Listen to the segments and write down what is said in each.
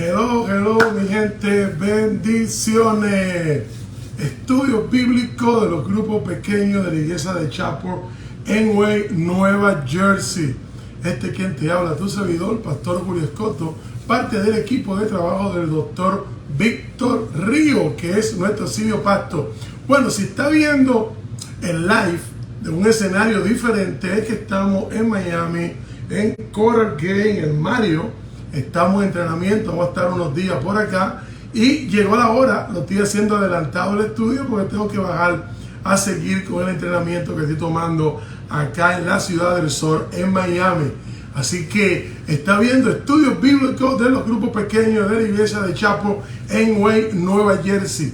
Hello, mi gente, bendiciones. Estudios bíblicos de los grupos pequeños de la iglesia de Chapel en Wayne, Nueva Jersey. Quien te habla, tu servidor, Pastor Julio Escoto, parte del equipo de trabajo del doctor Víctor Río, que es nuestro senior pastor. Bueno, si está viendo el live de un escenario diferente, es que estamos en Miami, en Coral Gate, en Mario. Estamos en entrenamiento, vamos a estar unos días por acá y llegó la hora, lo estoy haciendo adelantado el estudio porque tengo que bajar a seguir con el entrenamiento que estoy tomando acá en la Ciudad del Sol, en Miami. Así que está viendo estudios bíblicos de los grupos pequeños de la iglesia de Chapel en Wayne, Nueva Jersey.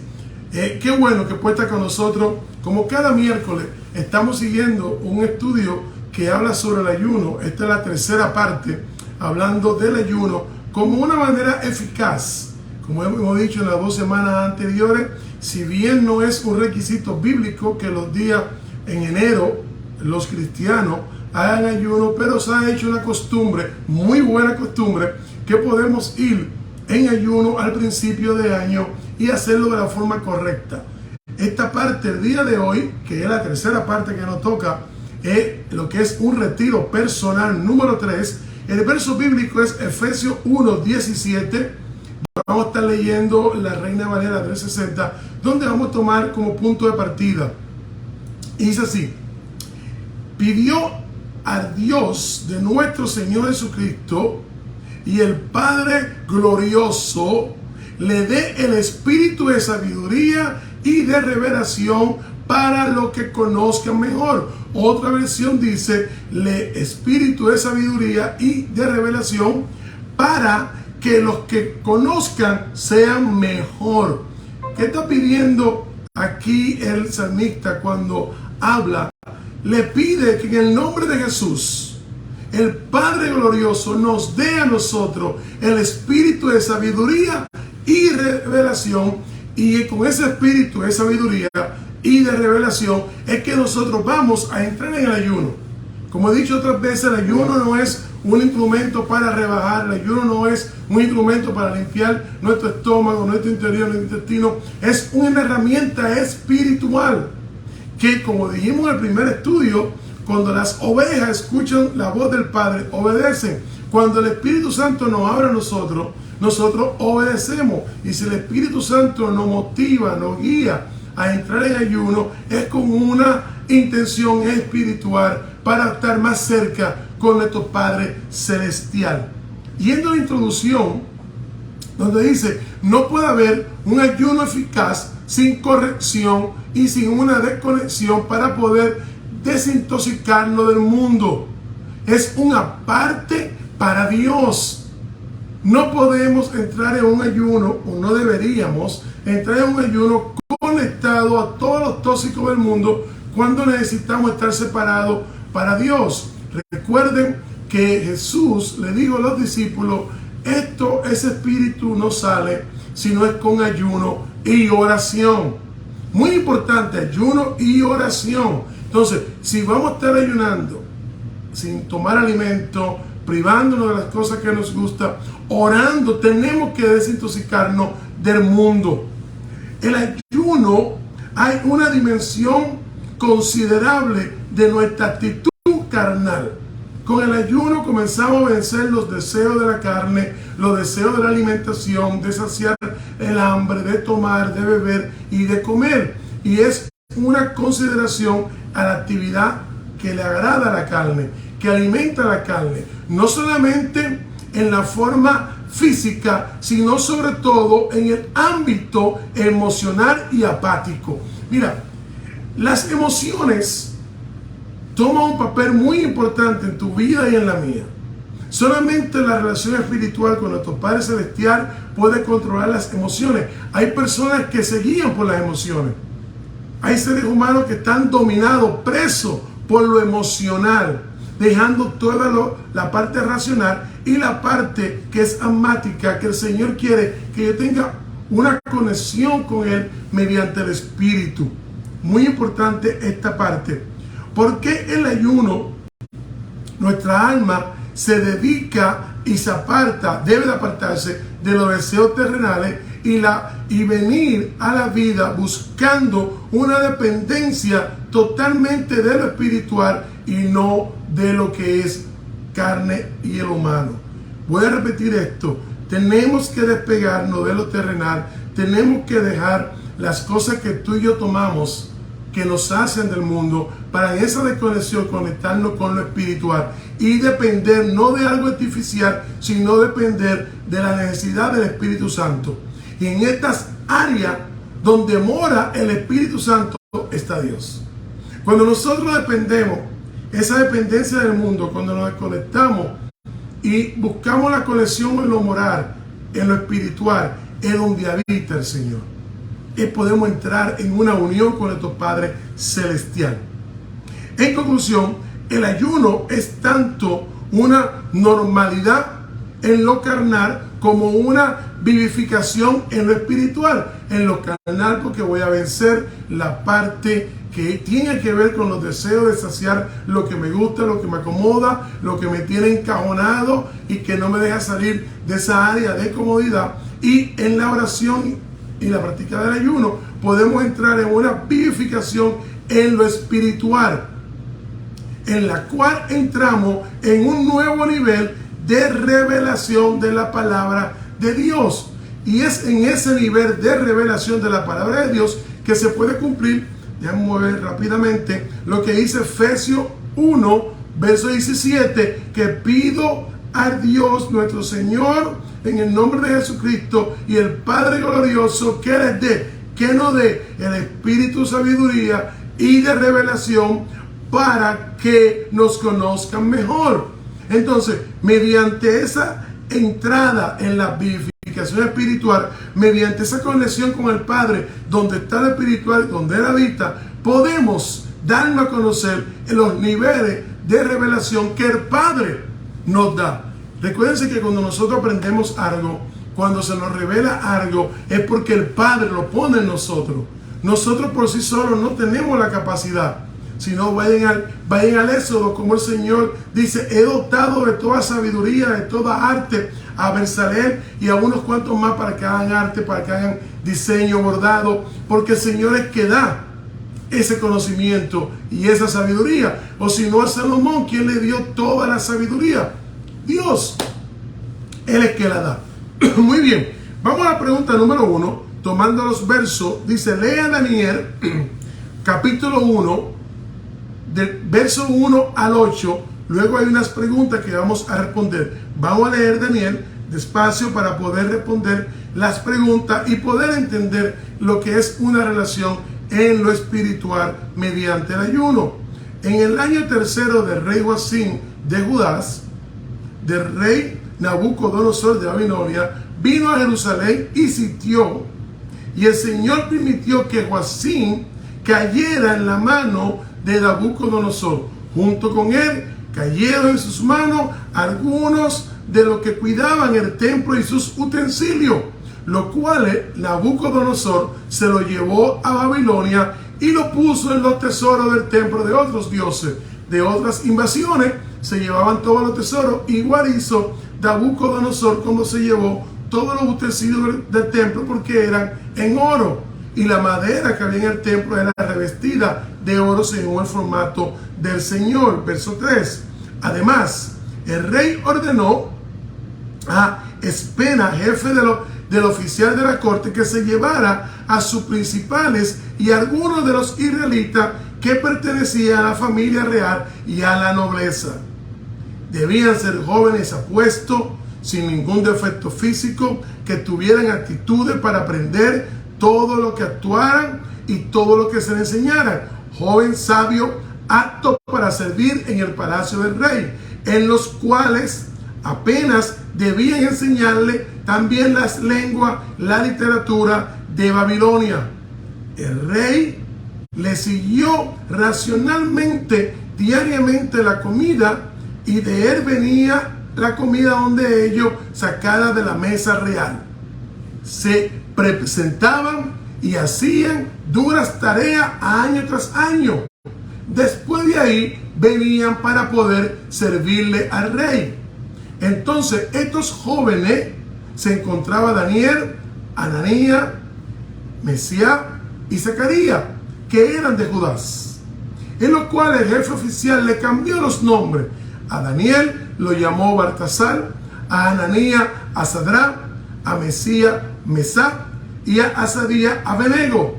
Qué bueno que puede estar con nosotros. Como cada miércoles estamos siguiendo un estudio que habla sobre el ayuno. Esta es la tercera parte, hablando del ayuno como una manera eficaz. Como hemos dicho en las 2 semanas anteriores, si bien no es un requisito bíblico que los días en enero los cristianos hagan ayuno, pero se ha hecho una costumbre, muy buena costumbre, que podemos ir en ayuno al principio de año y hacerlo de la forma correcta. Esta parte, el día de hoy, que es la tercera parte que nos toca, es lo que es un retiro personal número 3. El verso bíblico es Efesios 1:17. Vamos a estar leyendo la Reina Valera 360, donde vamos a tomar como punto de partida. Y dice así: pidió a Dios de nuestro Señor Jesucristo y el Padre glorioso le dé el espíritu de sabiduría y de revelación para los que conozcan mejor. Otra versión dice, le espíritu de sabiduría y de revelación para que los que conozcan sean mejor. ¿Qué está pidiendo aquí el salmista cuando habla? Le pide que en el nombre de Jesús, el Padre glorioso nos dé a nosotros el espíritu de sabiduría y revelación, y con ese espíritu de sabiduría y de revelación es que nosotros vamos a entrar en el ayuno. Como he dicho otras veces, el ayuno no es un instrumento para rebajar, el ayuno no es un instrumento para limpiar nuestro estómago, nuestro interior, nuestro intestino. Es una herramienta espiritual que, como dijimos en el primer estudio, cuando las ovejas escuchan la voz del Padre, obedecen. Cuando el Espíritu Santo nos habla a nosotros, nosotros obedecemos. Y si el Espíritu Santo nos motiva, nos guía a entrar en ayuno, es con una intención espiritual para estar más cerca con nuestro Padre Celestial. Yendo a la introducción, donde dice, no puede haber un ayuno eficaz sin corrección y sin una desconexión para poder desintoxicarnos del mundo. Es una parte para Dios. No podemos entrar en un ayuno, o no deberíamos entrar en un ayuno conectado a todos los tóxicos del mundo cuando necesitamos estar separados para Dios. Recuerden que Jesús le dijo a los discípulos, ese espíritu no sale si no es con ayuno y oración. Muy importante, ayuno y oración. Entonces, si vamos a estar ayunando sin tomar alimento, privándonos de las cosas que nos gustan, orando, tenemos que desintoxicarnos del mundo. El ayuno, hay una dimensión considerable de nuestra actitud carnal. Con el ayuno comenzamos a vencer los deseos de la carne, los deseos de la alimentación, de saciar el hambre, de tomar, de beber y de comer. Y es una consideración a la actividad que le agrada a la carne, que alimenta a la carne, no solamente en la forma física, sino sobre todo en el ámbito emocional y apático. Mira, las emociones toman un papel muy importante en tu vida y en la mía. Solamente la relación espiritual con nuestro Padre Celestial puede controlar las emociones. Hay personas que se guían por las emociones. Hay seres humanos que están dominados, presos por lo emocional, dejando toda la parte racional y la parte que es almática, que el Señor quiere que yo tenga una conexión con Él mediante el Espíritu. Muy importante esta parte. Porque el ayuno, nuestra alma se dedica y se aparta, debe de apartarse de los deseos terrenales y venir a la vida buscando una dependencia totalmente de lo espiritual y no de lo que es carne y el humano. Voy a repetir esto: tenemos que despegarnos de lo terrenal, tenemos que dejar las cosas que tú y yo tomamos, que nos hacen del mundo, para en esa desconexión conectarnos con lo espiritual y depender no de algo artificial, sino depender de la necesidad del Espíritu Santo. Y en estas áreas donde mora el Espíritu Santo está Dios. Cuando nosotros dependemos, esa dependencia del mundo, cuando nos desconectamos y buscamos la conexión en lo moral, en lo espiritual, es donde habita el Señor. Y podemos entrar en una unión con nuestro Padre Celestial. En conclusión, el ayuno es tanto una normalidad en lo carnal como una vivificación en lo espiritual. En lo carnal, porque voy a vencer la parte que tiene que ver con los deseos de saciar lo que me gusta, lo que me acomoda, lo que me tiene encajonado y que no me deja salir de esa área de comodidad. Y en la oración y la práctica del ayuno podemos entrar en una vivificación en lo espiritual, en la cual entramos en un nuevo nivel de revelación de la palabra de Dios. Y es en ese nivel de revelación de la palabra de Dios que se puede cumplir. Déjame ver rápidamente lo que dice Efesios 1, verso 17, que pido a Dios nuestro Señor en el nombre de Jesucristo y el Padre glorioso que les dé, que nos dé el espíritu de sabiduría y de revelación para que nos conozcan mejor. Entonces, mediante esa entrada en la vivificación espiritual, mediante esa conexión con el Padre, donde está el espiritual, donde Él habita, podemos darnos a conocer en los niveles de revelación que el Padre nos da. Recuérdense que cuando nosotros aprendemos algo, cuando se nos revela algo, es porque el Padre lo pone en nosotros. Nosotros por sí solos no tenemos la capacidad. Si no, vayan al Éxodo, como el Señor dice: he dotado de toda sabiduría, de toda arte a Bezalel y a unos cuantos más para que hagan arte, para que hagan diseño, bordado, porque el Señor es que da ese conocimiento y esa sabiduría. O si no, a Salomón, ¿quién le dio toda la sabiduría? Dios. Él es que la da. Muy bien, vamos a la pregunta número 1, tomando los versos. Dice: lea Daniel capítulo 1, del verso 1 al 8. Luego hay unas preguntas que vamos a responder. Vamos a leer Daniel despacio para poder responder las preguntas y poder entender lo que es una relación en lo espiritual mediante el ayuno. En el año tercero del rey Joacim de Judá, del rey Nabucodonosor de Babilonia, vino a Jerusalén y sitió. Y el Señor permitió que Joacim cayera en la mano de Nabucodonosor. Junto con él cayeron en sus manos algunos de los que cuidaban el templo y sus utensilios, los cuales Nabucodonosor se lo llevó a Babilonia y lo puso en los tesoros del templo de otros dioses. De otras invasiones se llevaban todos los tesoros. Igual hizo Nabucodonosor cuando se llevó todos los utensilios del templo, porque eran en oro, y la madera que había en el templo era revestida de oro según el formato del Señor. Verso 3. Además, el rey ordenó a Espena, jefe del oficial de la corte, que se llevara a sus principales y algunos de los israelitas que pertenecían a la familia real y a la nobleza. Debían ser jóvenes apuestos, sin ningún defecto físico, que tuvieran actitudes para aprender todo lo que actuaran y todo lo que se le enseñaran. Joven sabio, apto para servir en el palacio del rey, en los cuales apenas debían enseñarle también las lenguas, la literatura de Babilonia. El rey le siguió racionalmente diariamente la comida, y de él venía la comida donde ellos, sacada de la mesa real. Se presentaban y hacían duras tareas año tras año. Después de ahí venían para poder servirle al rey. Entonces estos jóvenes se encontraba Daniel, Ananías, Mesías y Zacarías, que eran de Judá, en los cuales el jefe oficial le cambió los nombres. A Daniel lo llamó Baltasar, a Ananías a Sadrach, a Mesías Mesach y a Azarías Abednego.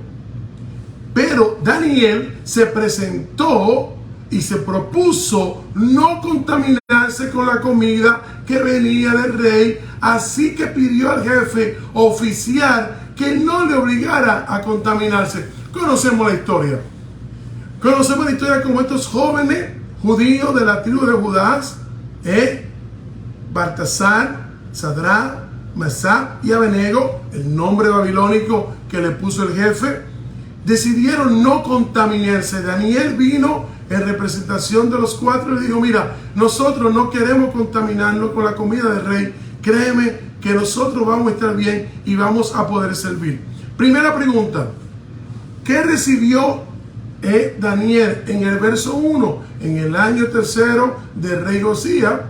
Pero Daniel se presentó y se propuso no contaminarse con la comida que venía del rey, así que pidió al jefe oficial que no le obligara a contaminarse. Conocemos la historia. Conocemos la historia como estos jóvenes judíos de la tribu de Judá, Baltasar, Sadrach, Mesach y Abednego, el nombre babilónico que le puso el jefe, decidieron no contaminarse. Daniel vino en representación de los cuatro y le dijo: mira, nosotros no queremos contaminarnos con la comida del rey. Créeme que nosotros vamos a estar bien y vamos a poder servir. Primera pregunta: ¿qué recibió Daniel en el verso 1? En el año tercero del rey Josías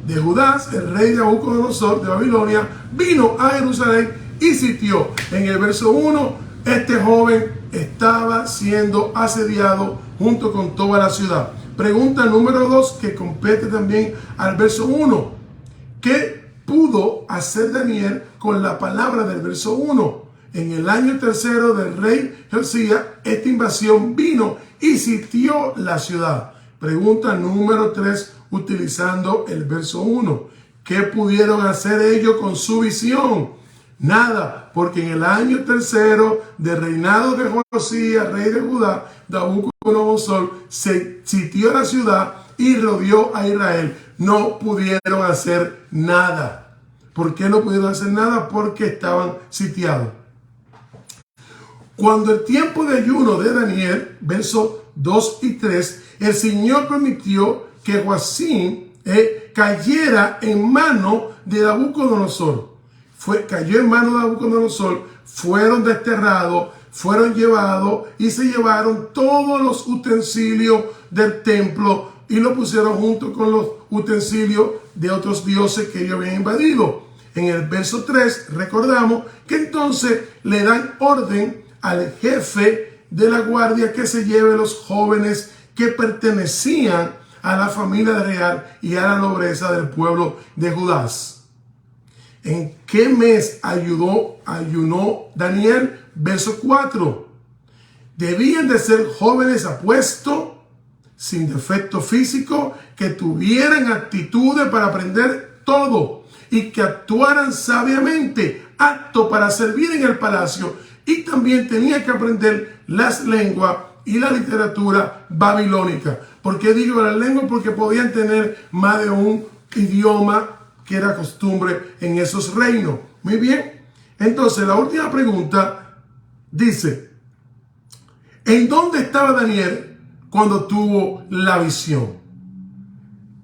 de Judá, el rey de Nabucodonosor de Babilonia vino a Jerusalén y sitió. En el verso 1, este joven estaba siendo asediado junto con toda la ciudad. Pregunta número 2, que compete también al verso 1. ¿Qué pudo hacer Daniel con la palabra del verso 1? En el año tercero del rey Josías, esta invasión vino y sitió la ciudad. Pregunta número 3, utilizando el verso 1. ¿Qué pudieron hacer ellos con su visión? Nada, porque en el año tercero del reinado de Josías, rey de Judá, Nabucodonosor se sitió la ciudad y rodeó a Israel. No pudieron hacer nada. ¿Por qué no pudieron hacer nada? Porque estaban sitiados. Cuando el tiempo de ayuno de Daniel, versos 2 y 3, el Señor permitió que Joacim cayera en mano de Nabucodonosor. Cayó en mano de Nabucodonosor, fueron desterrados, fueron llevados y se llevaron todos los utensilios del templo y lo pusieron junto con los utensilios de otros dioses que ellos habían invadido. En el verso 3 recordamos que entonces le dan orden al jefe de la guardia que se lleve los jóvenes que pertenecían a la familia real y a la nobleza del pueblo de Judá. ¿En qué mes ayunó Daniel? Verso 4. Debían de ser jóvenes apuestos, sin defecto físico, que tuvieran actitudes para aprender todo y que actuaran sabiamente, apto para servir en el palacio, y también tenían que aprender las lenguas y la literatura babilónica. ¿Por qué digo las lenguas? Porque podían tener más de un idioma que era costumbre en esos reinos. Muy bien. Entonces, la última pregunta dice: ¿en dónde estaba Daniel cuando tuvo la visión?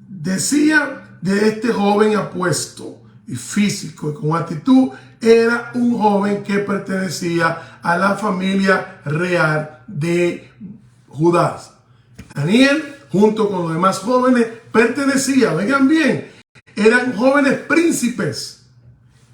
Decía de este joven apuesto y físico y con actitud, era un joven que pertenecía a la familia real de Judá. Daniel, junto con los demás jóvenes, pertenecía, vengan bien, eran jóvenes príncipes,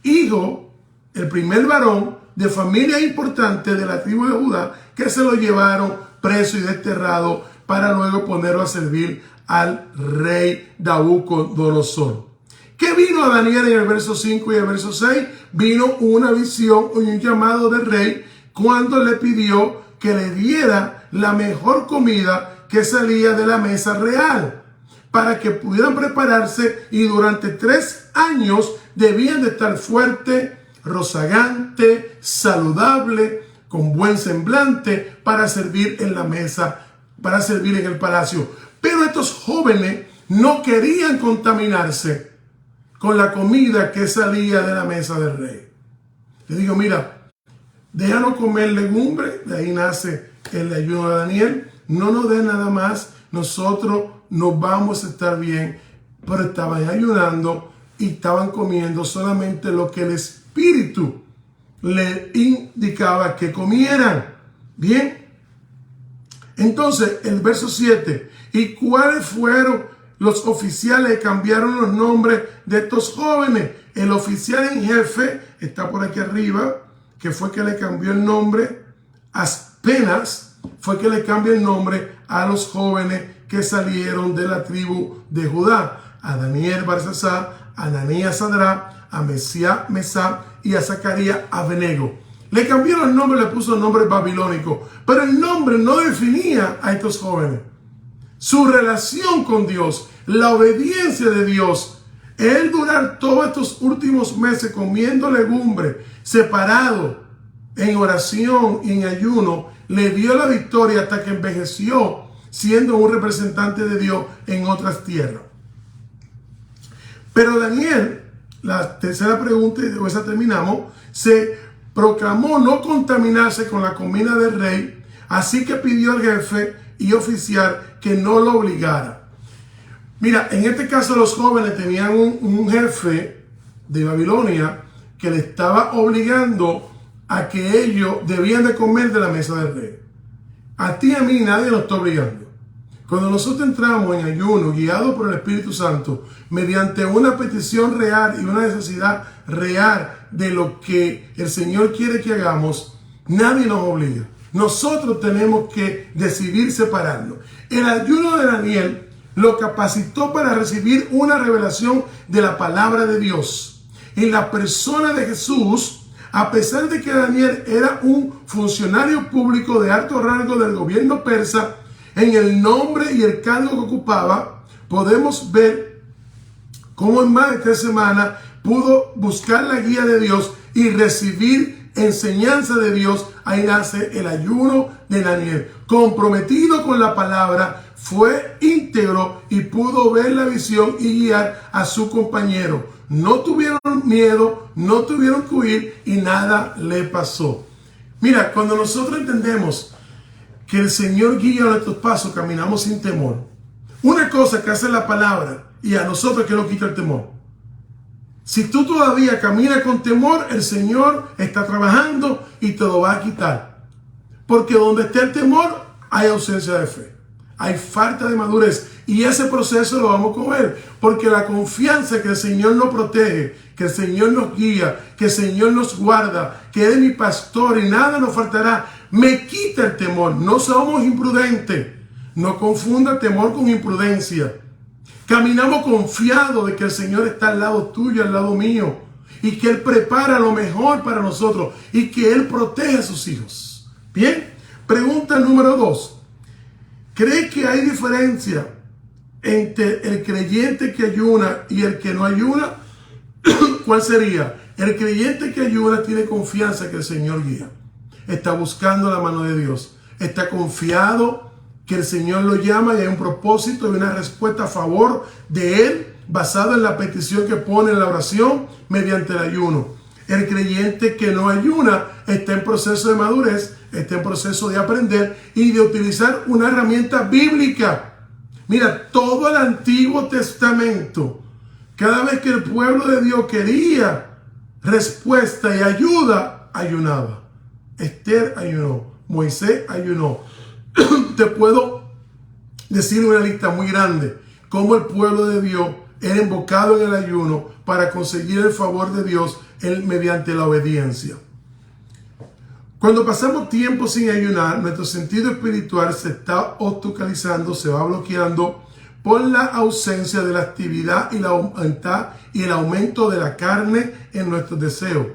hijo, el primer varón de familia importante de la tribu de Judá, que se lo llevaron preso y desterrado para luego ponerlo a servir al rey Nabucodonosor. ¿Qué vino a Daniel en el verso 5 y el verso 6? Vino una visión y un llamado del rey cuando le pidió que le diera la mejor comida que salía de la mesa real para que pudieran prepararse, y durante 3 años debían de estar fuerte, rozagante, saludable, con buen semblante para servir en la mesa, para servir en el palacio. Pero estos jóvenes no querían contaminarse con la comida que salía de la mesa del rey. Le digo: mira, déjanos comer legumbre. De ahí nace el ayuno de Daniel. No nos dé nada más, nosotros nos vamos a estar bien. Pero estaban ayunando y estaban comiendo solamente lo que el Espíritu le indicaba que comieran. Bien. Entonces, el verso 7. ¿Y cuáles fueron los oficiales cambiaron los nombres de estos jóvenes. El oficial en jefe está por aquí arriba, que fue que le cambió el nombre. Aspenas fue que le cambió el nombre a los jóvenes que salieron de la tribu de Judá. A Daniel, Barsasá, a Ananías, Sadrá, a Mesías, Mesá y a Zacarías, Abednego. Le cambió el nombre, le puso el nombre babilónico, pero el nombre no definía a estos jóvenes. Su relación con Dios, la obediencia de Dios, el durar todos estos últimos meses comiendo legumbre, separado, en oración y en ayuno, le dio la victoria hasta que envejeció siendo un representante de Dios en otras tierras. Pero Daniel, la tercera pregunta, y con esa terminamos, se proclamó no contaminarse con la comida del rey, así que pidió al jefe y oficial que no lo obligara. Mira, en este caso los jóvenes tenían un jefe de Babilonia que le estaba obligando a que ellos debían de comer de la mesa del rey. A ti y a mí nadie nos está obligando. Cuando nosotros entramos en ayuno, guiados por el Espíritu Santo, mediante una petición real y una necesidad real de lo que el Señor quiere que hagamos, nadie nos obliga. Nosotros tenemos que decidir separarnos. El ayuno de Daniel lo capacitó para recibir una revelación de la palabra de Dios. En la persona de Jesús, a pesar de que Daniel era un funcionario público de alto rango del gobierno persa, en el nombre y el cargo que ocupaba, podemos ver cómo en más de 3 semanas pudo buscar la guía de Dios y recibir enseñanza de Dios. Ahí nace el ayuno de Daniel. Comprometido con la palabra, fue íntegro y pudo ver la visión y guiar a su compañero. No tuvieron miedo, no tuvieron que huir y nada le pasó. Mira, cuando nosotros entendemos que el Señor guía nuestros pasos, caminamos sin temor. Una cosa que hace la palabra y a nosotros que nos quita el temor. Si tú todavía caminas con temor, el Señor está trabajando y te lo va a quitar. Porque donde esté el temor, hay ausencia de fe. Hay falta de madurez. Y ese proceso lo vamos a comer. Porque la confianza que el Señor nos protege, que el Señor nos guía, que el Señor nos guarda, que Él es mi pastor y nada nos faltará, me quita el temor. No somos imprudentes. No confunda temor con imprudencia. Caminamos confiados de que el Señor está al lado tuyo, al lado mío. Y que Él prepara lo mejor para nosotros. Y que Él protege a sus hijos. Bien, pregunta número 2. ¿Cree que hay diferencia entre el creyente que ayuna y el que no ayuna? ¿Cuál sería? El creyente que ayuna tiene confianza que el Señor guía. Está buscando la mano de Dios. Está confiado que el Señor lo llama y hay un propósito y una respuesta a favor de Él basada en la petición que pone en la oración mediante el ayuno. El creyente que no ayuna está en proceso de madurez, está en proceso de aprender y de utilizar una herramienta bíblica. Mira, todo el Antiguo Testamento, cada vez que el pueblo de Dios quería respuesta y ayuda, ayunaba. Esther ayunó, Moisés ayunó. Te puedo decir una lista muy grande, cómo el pueblo de Dios era invocado en el ayuno para conseguir el favor de Dios mediante la obediencia. Cuando pasamos tiempo sin ayunar, nuestro sentido espiritual se está obstaculizando, se va bloqueando por la ausencia de la actividad y el aumento de la carne en nuestros deseos.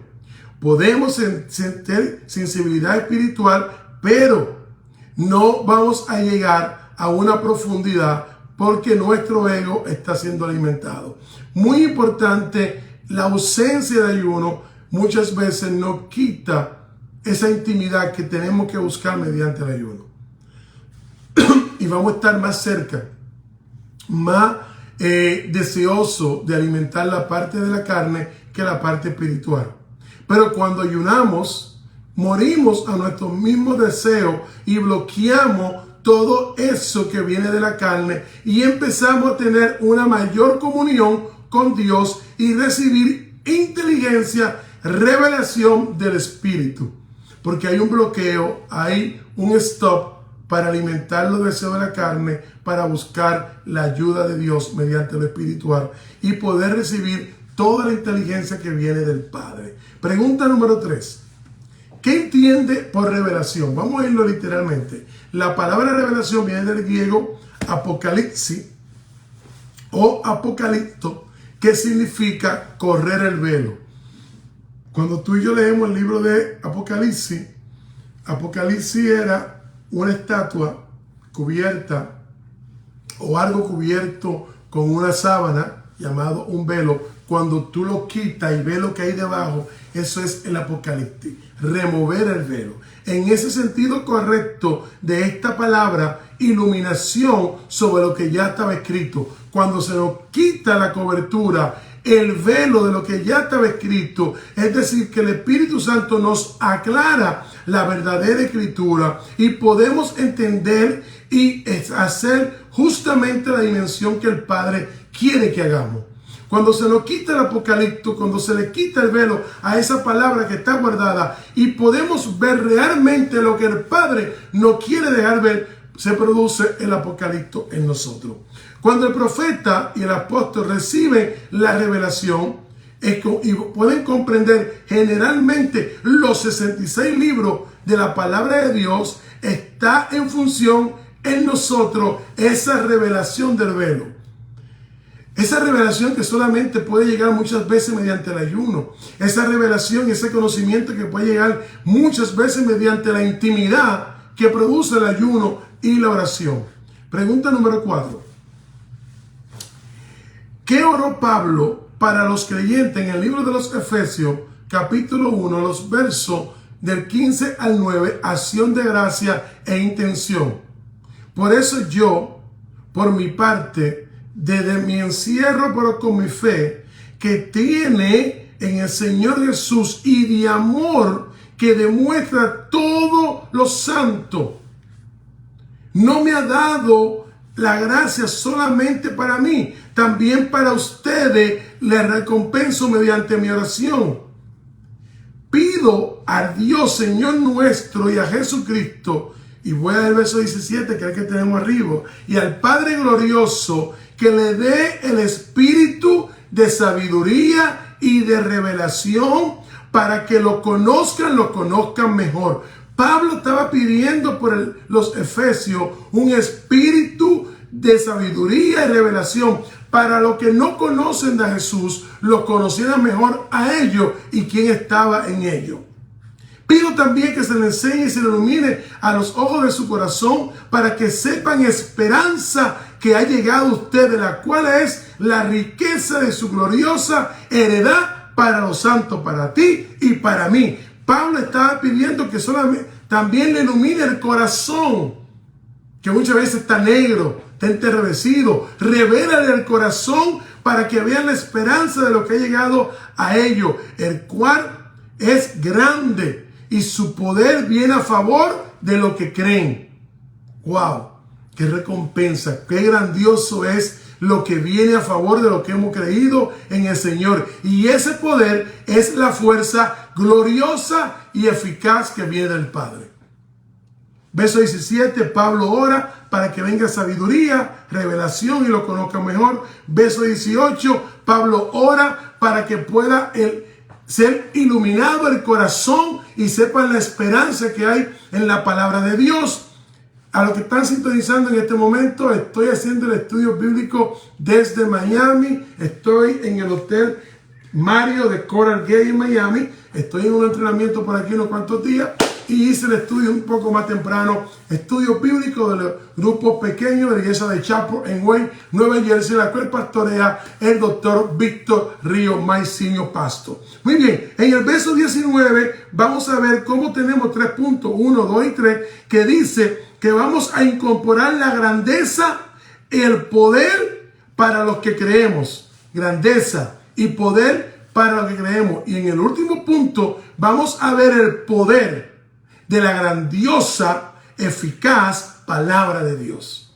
Podemos sentir sensibilidad espiritual, pero no vamos a llegar a una profundidad porque nuestro ego está siendo alimentado. Muy importante, la ausencia de ayuno muchas veces nos quita esa intimidad que tenemos que buscar mediante el ayuno. Y vamos a estar más cerca, más deseoso de alimentar la parte de la carne que la parte espiritual. Pero cuando ayunamos, morimos a nuestros mismos deseos y bloqueamos todo eso que viene de la carne y empezamos a tener una mayor comunión con Dios y recibir inteligencia, revelación del Espíritu. Porque hay un bloqueo, hay un stop para alimentar los deseos de la carne, para buscar la ayuda de Dios mediante lo espiritual y poder recibir toda la inteligencia que viene del Padre. Pregunta número 3. ¿Qué entiende por revelación? Vamos a irlo literalmente. La palabra revelación viene del griego apocalipsis o apocalipto, que significa correr el velo. Cuando tú y yo leemos el libro de Apocalipsis, Apocalipsis era una estatua cubierta o algo cubierto con una sábana llamado un velo. Cuando tú lo quitas y ves lo que hay debajo, eso es el Apocalipsis, remover el velo. En ese sentido correcto de esta palabra, iluminación sobre lo que ya estaba escrito. Cuando se nos quita la cobertura, el velo de lo que ya estaba escrito, es decir, que el Espíritu Santo nos aclara la verdadera escritura y podemos entender y hacer justamente la dimensión que el Padre quiere que hagamos. Cuando se nos quita el apocalipto, cuando se le quita el velo a esa palabra que está guardada y podemos ver realmente lo que el Padre nos quiere dejar ver, se produce el apocalipto en nosotros. Cuando el profeta y el apóstol reciben la revelación y pueden comprender generalmente los 66 libros de la palabra de Dios, está en función en nosotros esa revelación del velo. Esa revelación que solamente puede llegar muchas veces mediante el ayuno. Esa revelación, ese conocimiento que puede llegar muchas veces mediante la intimidad que produce el ayuno y la oración. Pregunta número 4. ¿Qué oró Pablo para los creyentes en el libro de los Efesios, capítulo 1, los versos del 15 al 9, acción de gracia e intención? Por eso yo, por mi parte, desde mi encierro, pero con mi fe, que tiene en el Señor Jesús y de amor que demuestra todo lo santo, no me ha dado la gracia solamente para mí, también para ustedes le recompenso mediante mi oración. Pido al Dios Señor nuestro y a Jesucristo, y voy al verso 17, que es el que tenemos arriba, y al Padre glorioso, que le dé el espíritu de sabiduría y de revelación para que lo conozcan mejor. Pablo estaba pidiendo por los Efesios un espíritu de sabiduría y revelación para los que no conocen a Jesús, lo conocieran mejor a ellos y quién estaba en ellos. Pido también que se le enseñe y se le ilumine a los ojos de su corazón para que sepan esperanza que ha llegado a ustedes, la cual es la riqueza de su gloriosa heredad para los santos, para ti y para mí. Pablo estaba pidiendo que solamente también le ilumine el corazón, que muchas veces está negro, está enterrecido. Revélale el corazón para que vean la esperanza de lo que ha llegado a ellos, el cual es grande y su poder viene a favor de lo que creen. ¡Wow! ¡Qué recompensa! ¡Qué grandioso es lo que viene a favor de lo que hemos creído en el Señor! Y ese poder es la fuerza gloriosa y eficaz que viene del Padre. Verso 17, Pablo ora para que venga sabiduría, revelación y lo conozca mejor. Verso 18, Pablo ora para que pueda ser iluminado el corazón y sepan la esperanza que hay en la palabra de Dios. A los que están sintonizando en este momento, estoy haciendo el estudio bíblico desde Miami. Estoy en el Hotel Mario de Coral Gay en Miami. Estoy en un entrenamiento por aquí unos cuantos días y hice el estudio un poco más temprano, estudio bíblico de los grupos pequeños de la iglesia de Chapel en Wayne, Nueva Jersey, la cual pastorea el doctor Víctor Río, my senior pastor. Muy bien, en el verso 19 vamos a ver cómo tenemos 3 puntos, 1, 2 y 3, que dice que vamos a incorporar la grandeza y el poder para los que creemos. Grandeza y poder para los que creemos. Y en el último punto vamos a ver el poder de la grandiosa, eficaz palabra de Dios.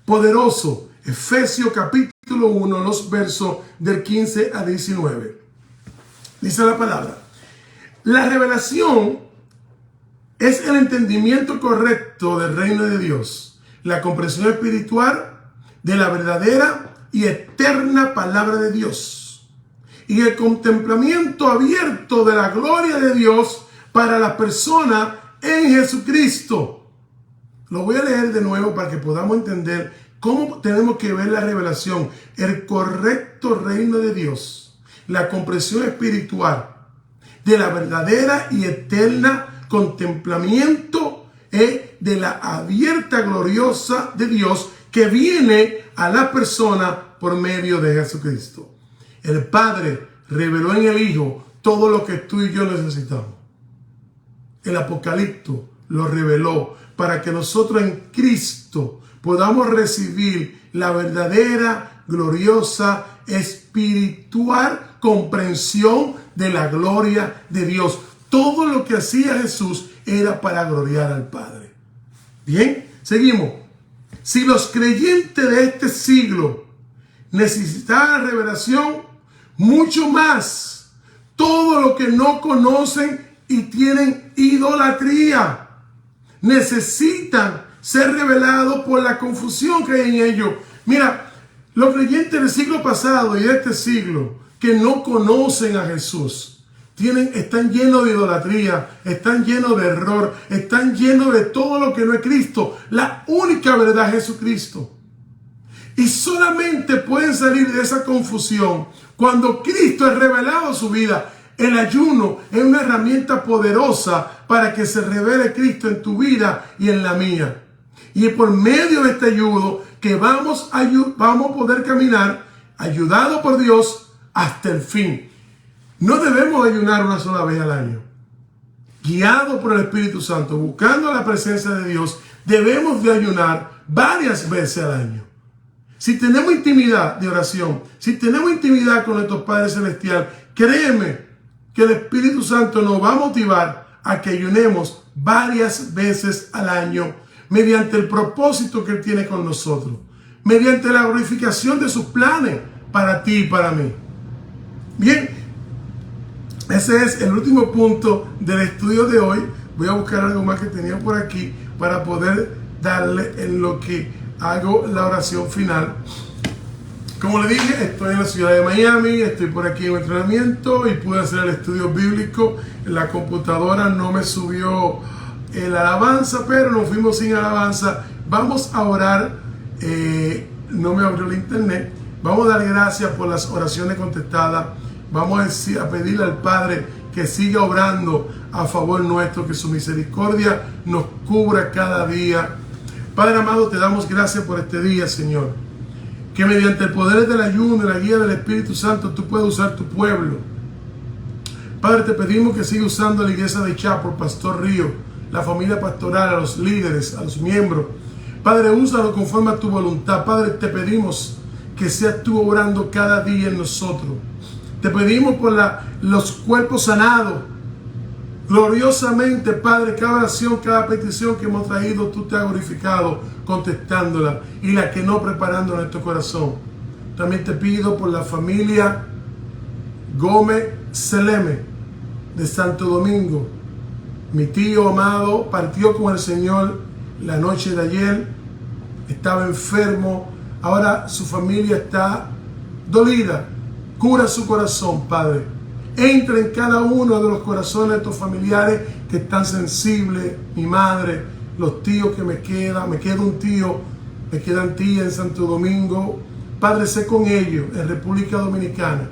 Poderoso. Efesios capítulo 1, los versos del 15 a 19. Dice la palabra: la revelación es el entendimiento correcto del reino de Dios, la comprensión espiritual de la verdadera y eterna palabra de Dios, y el contemplamiento abierto de la gloria de Dios para la persona en Jesucristo. Lo voy a leer de nuevo para que podamos entender cómo tenemos que ver la revelación, el correcto reino de Dios, la comprensión espiritual de la verdadera y eterna contemplamiento de la abierta gloriosa de Dios que viene a la persona por medio de Jesucristo. El Padre reveló en el Hijo todo lo que tú y yo necesitamos. El Apocalipsis lo reveló para que nosotros en Cristo podamos recibir la verdadera, gloriosa, espiritual comprensión de la gloria de Dios. Todo lo que hacía Jesús era para gloriar al Padre. Bien, seguimos. Si los creyentes de este siglo necesitaban revelación, mucho más todo lo que no conocen y tienen idolatría necesitan ser revelados por la confusión que hay en ellos. Mira, los creyentes del siglo pasado y de este siglo que no conocen a Jesús están llenos de idolatría, están llenos de error, están llenos de todo lo que no es Cristo. La única verdad es Jesucristo. Y solamente pueden salir de esa confusión cuando Cristo es revelado a su vida. El ayuno es una herramienta poderosa para que se revele Cristo en tu vida y en la mía. Y es por medio de este ayuno que vamos a poder caminar ayudados por Dios hasta el fin. No debemos ayunar una sola vez al año. Guiados por el Espíritu Santo, buscando la presencia de Dios, debemos de ayunar varias veces al año. Si tenemos intimidad de oración, si tenemos intimidad con nuestro Padre Celestial, créeme que el Espíritu Santo nos va a motivar a que ayunemos varias veces al año mediante el propósito que Él tiene con nosotros, mediante la glorificación de sus planes para ti y para mí. Bien, ese es el último punto del estudio de hoy. Voy a buscar algo más que tenía por aquí para poder darle en lo que hago la oración final. Como le dije, estoy en la ciudad de Miami, estoy por aquí en entrenamiento y pude hacer el estudio bíblico. La computadora no me subió la alabanza, pero nos fuimos sin alabanza. Vamos a orar, no me abrió el internet. Vamos a dar gracias por las oraciones contestadas. Vamos a pedirle al Padre que siga obrando a favor nuestro, que su misericordia nos cubra cada día. Padre amado, te damos gracias por este día, Señor. Que mediante el poder del ayuno y la guía del Espíritu Santo tú puedas usar tu pueblo. Padre, te pedimos que siga usando la iglesia de Chapel, Pastor Río, la familia pastoral, a los líderes, a los miembros. Padre, úsalo conforme a tu voluntad. Padre, te pedimos que seas tú obrando cada día en nosotros. Te pedimos por los cuerpos sanados. Gloriosamente, Padre, cada oración, cada petición que hemos traído, tú te has glorificado contestándola, y la que no, preparando nuestro corazón. También te pido por la familia Gómez Seleme de Santo Domingo. Mi tío amado partió con el Señor la noche de ayer, estaba enfermo, ahora su familia está dolida. Cura su corazón, Padre. Entra en cada uno de los corazones de estos familiares que están sensibles. Mi madre, los tíos que me queda un tío, me quedan tías en Santo Domingo. Padre, sé con ellos en República Dominicana,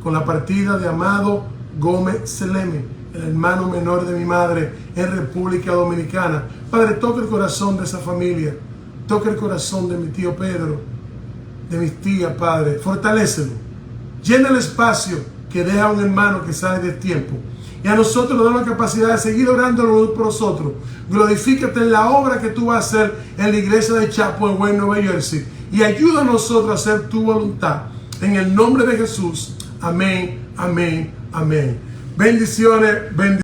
con la partida de Amado Gómez Seleme, el hermano menor de mi madre en República Dominicana. Padre, toca el corazón de esa familia, toca el corazón de mi tío Pedro, de mis tías, Padre, fortalécelo. Llena el espacio que deja un hermano que sale del tiempo. Y a nosotros nos da la capacidad de seguir orando los unos por los otros. Glorifícate en la obra que tú vas a hacer en la iglesia de Chapel en Wayne, Nueva Jersey. Y ayuda a nosotros a hacer tu voluntad. En el nombre de Jesús. Amén, amén, amén. Bendiciones, bendiciones.